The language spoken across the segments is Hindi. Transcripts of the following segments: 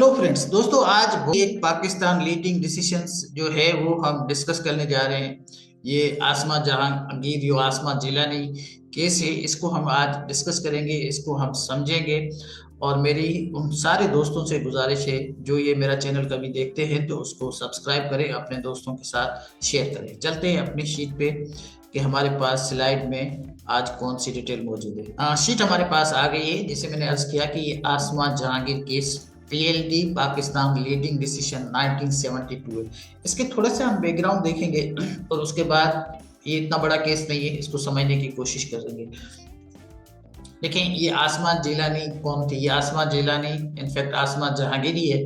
हेलो फ्रेंड्स, दोस्तों आज वो एक पाकिस्तान लीडिंग डिसीजंस जो है वो हम डिस्कस करने जा रहे हैं। ये आसमा जहांगीर जो आसमा जिलानी केस है, इसको हम आज डिस्कस करेंगे, इसको हम समझेंगे। और मेरी उन सारे दोस्तों से गुजारिश है जो ये मेरा चैनल कभी देखते हैं तो उसको सब्सक्राइब करें, अपने दोस्तों के साथ शेयर करें। चलते हैं अपनी शीट पे कि हमारे पास स्लाइड में आज कौन सी डिटेल मौजूद है। शीट हमारे पास आ गई है। जैसे मैंने अर्ज किया कि ये Asma Jahangir case PLD Pakistan leading decision 1972 है। इसके थोड़ा सा हम बैकग्राउंड देखेंगे और उसके बाद ये इतना बड़ा केस नहीं है, इसको समझने की कोशिश करेंगे। देखें, ये आसमा जिलानी कौन थी? ये आसमा जिलानी इनफैक्ट आसमा जहांगीरी है।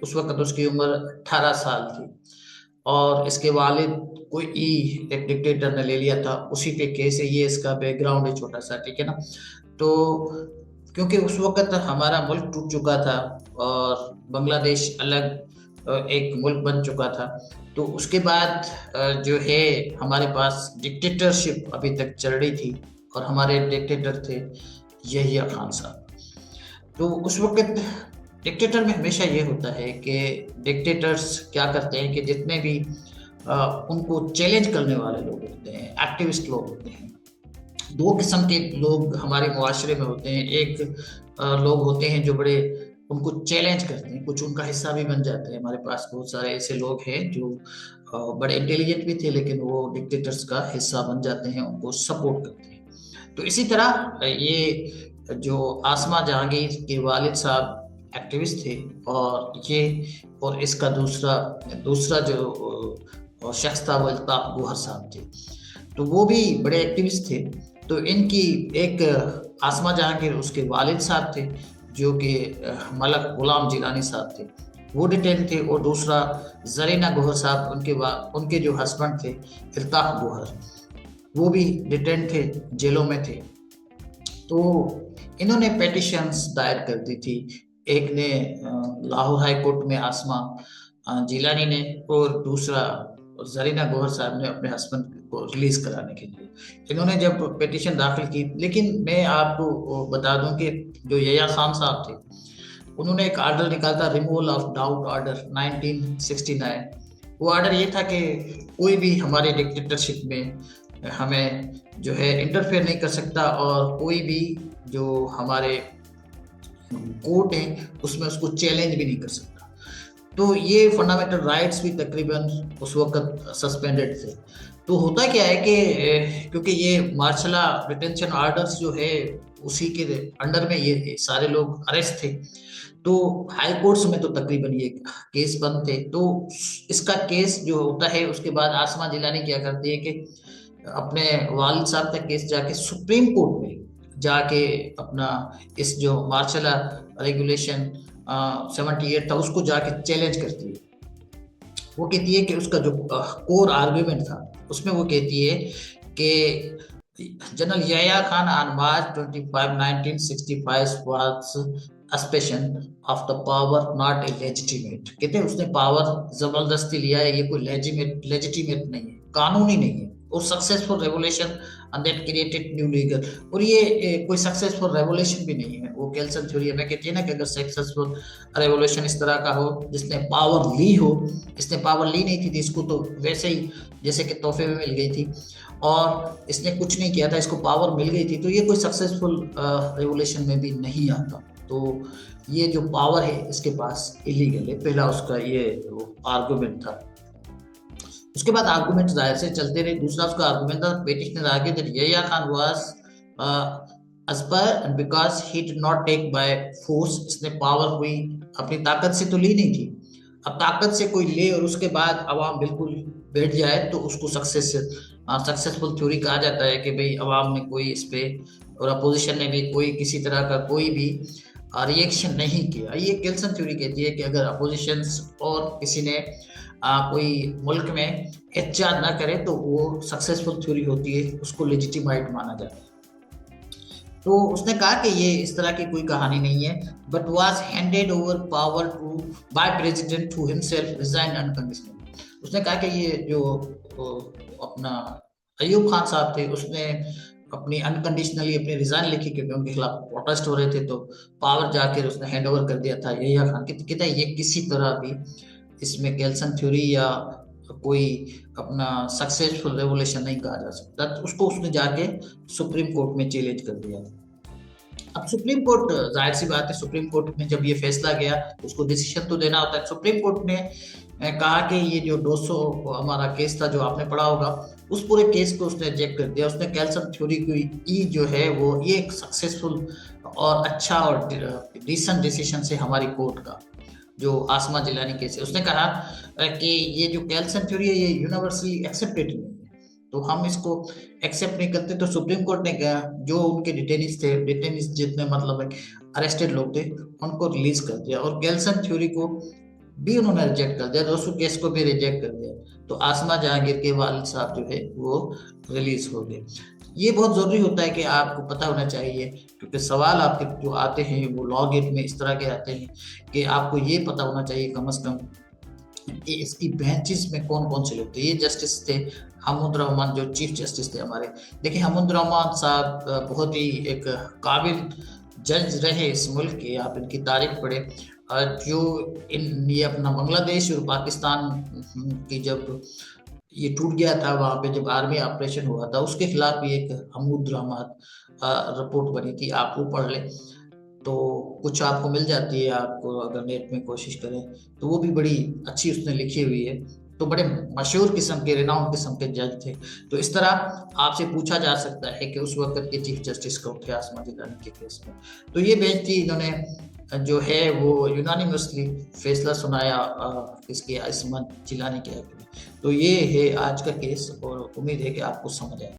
उस वक्त उसकी उम्र 18 साल थी और इसके वालिद कोई एक डिक्टेटर ने ले लिया था, उसी पे केस है। ये इसका बैकग्राउंड है छोटा सा, ठीक है ना। तो क्योंकि उस वक्त हमारा मुल्क टूट चुका था और बांग्लादेश अलग एक मुल्क बन चुका था, तो उसके बाद जो है हमारे पास डिक्टेटरशिप अभी तक चल रही थी और हमारे डिक्टेटर थे यहिया खान साहब। तो उस वक्त डिक्टेटर में हमेशा ये होता है कि डिक्टेटर्स क्या करते हैं कि जितने भी उनको चैलेंज करने वाले लोग होते हैं, एक्टिविस्ट लोग होते हैं, दो किस्म के लोग हमारे मुआशरे में होते हैं। एक लोग होते हैं जो बड़े उनको चैलेंज करते हैं, कुछ उनका हिस्सा भी बन जाते हैं। हमारे पास बहुत सारे ऐसे लोग हैं जो बड़े इंटेलिजेंट भी थे लेकिन वो डिक्टेटर्स का हिस्सा बन जाते हैं, उनको सपोर्ट करते हैं। तो इसी तरह ये जो आसमा जहांगीर के वालिद साहब एक्टिविस्ट थे और इसका दूसरा दूसरा जो शख्स था वो अल्ताफ गौहर साहब थे। तो वो भी बड़े एक्टिविस्ट थे। तो इनकी एक आसमा जहांगीर उसके वालिद साहब थे जो कि मलक गुलाम जिलानी साहब थे, वो डिटेन थे। और दूसरा जरीना गौहर साहब, उनके जो हस्बैंड थे अल्ताफ गौहर, वो भी डिटेन थे, जेलों में थे। तो इन्होंने पेटिशंस दायर कर दी थी। एक ने लाहौर हाई कोर्ट में आसमा जिलानी ने, और दूसरा जरीना गौहर साहब ने अपने हस्बैंड को रिलीज कराने के लिए। इन्होंने जब पिटीशन दाखिल की, लेकिन मैं आपको बता दूं कि जो यहिया खान साहब थे उन्होंने एक ऑर्डर निकाला था, रिमूवल ऑफ डाउट ऑर्डर 1969। वो ऑर्डर ये था कि कोई भी हमारे डिक्टेटरशिप में हमें जो है इंटरफेयर नहीं कर सकता और कोई भी जो हमारे कोर्ट है उसमें उसको चैलेंज भी नहीं कर सकता। तो ये फंडामेंटल राइट्स भी तकरीबन उस वक्त सस्पेंडेड थे। तो होता क्या है कि क्योंकि ये मार्शल डिटेंशन ऑर्डर्स जो है उसी के अंडर में ये सारे लोग अरेस्ट थे, तो हाई कोर्ट्स में तो तकरीबन ये केस बंद थे। तो इसका केस जो होता है उसके बाद आसमा जिलानी क्या करती है कि अपने वालिद साहब का केस जाके सुप्रीम कोर्ट में जाके अपना इस जो मार्शल रेगुलेशन 78 था उसको जाके चैलेंज करती है। वो कहती है कि उसका जो कोर आर्ग्यूमेंट था उसमें वो कहती है कि general Yahya Khan on March 25 1965 was usurpation of the power not a legitimate. कहते हैं उसने पावर जबरदस्ती लिया है, ये कोई लेजिटिमेट नहीं है, कानूनी नहीं है। और successful revolution and that created new legal, और ये कोई सक्सेसफुल रेवोल्यूशन भी नहीं है। वो केल्सन थ्योरी हमें कहती है ना कि अगर सक्सेसफुल रेवोल्यूशन इस तरह का हो जिसने पावर ली हो, इसने पावर ली नहीं थी, इसको तो वैसे ही जैसे कि तोहफे में मिल गई थी और इसने कुछ नहीं किया था, इसको पावर मिल गई थी, तो ये कोई सक्सेसफुल रेवोल्यूशन में भी नहीं आता। तो ये जो पावर है इसके पास इलीगल है, पहला उसका ये आर्गुमेंट था। उसके बाद आर्गुमेंट जाहिर से चलते रहे। दूसरा उसका आर्गुमेंट था, petitioner argued that Yahya Khan was aspire and because he did not take by force, इसने पावर हुई अपनी ताकत से तो ली नहीं थी। अब ताकत से कोई ले और उसके बाद अवाम बिल्कुल बैठ जाए तो उसको सक्सेसफुल थ्योरी कहा जाता है कि भाई अवाम ने कोई इस पे और अपोजिशन ने भी कोई किसी तरह का कोई भी रिएक्शन नहीं किया। ये केल्सन थ्योरी कहती है कि अगर अपोजिशन और किसी ने कोई मुल्क में एहतजाज ना करे तो वो सक्सेसफुल थ्योरी होती है, उसको लेजिटिमाइट माना जाता है। तो उसने कहा कि ये इस तरह की कोई कहानी नहीं है, but was handed over power to by president to himself resign unconditionally. उसने कहा कि ये जो अपना अयूब खान साहब थे उसने अपनी अनकंडीशनली अपनी रिजाइन लिखी, क्योंकि उनके खिलाफ प्रोटेस्ट हो रहे थे, तो पावर जाकर उसने हैंड ओवर कर दिया था यहिया खान के। कहता है ये किसी तरह भी इसमें केल्सन थ्योरी या कोई अपना सक्सेसफुल रेवोल्यूशन नहीं कहा जा सकता। तो उसको उसने जाके सुप्रीम कोर्ट में चैलेंज कर दिया। अब सुप्रीम कोर्ट, जाहिर सी बात है, सुप्रीम कोर्ट में जब ये फैसला गया उसको डिसीजन तो देना होता है। सुप्रीम कोर्ट ने कहा कि ये जो 200 हमारा केस था जो आपने पढ़ा होगा, उस पूरे केस को उसने रिजेक्ट कर दिया। उसने केल्सन थ्योरी की जो है वो ये एक सक्सेसफुल और अच्छा और डिसेंट डिसीजन से हमारी कोर्ट का जो आसमा जिलानी केस है, उसने कहा कि ये जो केल्सन थ्योरी है ये यूनिवर्सली एक्सेप्टेड नहीं है, तो हम इसको एक्सेप्ट नहीं करते। तो सुप्रीम कोर्ट ने कहा जो उनके डिटेनीज थे, डिटेनीज जितने मतलब अरेस्टेड लोग थे, उनको रिलीज कर दिया और केल्सन थ्योरी को भी उन्होंने रिजेक्ट कर दिया, 200 केस को भी रिजेक्ट कर दिया। तो आसमा जहांगीर के वालिद साहब जो है वो रिलीज हो गए। ये बहुत जरूरी होता है कि आपको पता होना चाहिए, क्योंकि सवाल आपके जो आते हैं वो लॉ गेट में इस तरह के आते हैं कि आपको ये पता होना चाहिए कम से कम कि इसकी बेंचेस में कौन कौन से लोग थे। ये जस्टिस थे हमूद रहमान, जो चीफ जस्टिस थे हमारे। देखिए हमूद रहमान साहब बहुत ही एक काबिल जज रहे इस मुल्क के, आप इनकी तारीख पढ़े। जो इन ये अपना बांग्लादेश और पाकिस्तान की जब ये टूट गया था, वहां पे जब आर्मी ऑपरेशन हुआ था, उसके खिलाफ भी एक हमूद रहमान रिपोर्ट बनी थी, आप वो पढ़ लें तो कुछ आपको मिल जाती है। आपको अगर नेट में कोशिश करें तो वो भी बड़ी अच्छी उसने लिखी हुई है। तो बड़े मशहूर किस्म के, रिनाउंड किस्म के जज थे। तो इस तरह आपसे पूछा जा सकता है कि उस वक्त के चीफ जस्टिस कौन थे आसमा जिलानी के केस में। तो ये बेंच थी, इन्होंने जो है वो यूनानिमसली फैसला सुनाया इसके आसमा जिलानी के हक में। तो ये है आज का केस और उम्मीद है कि आपको समझ आए।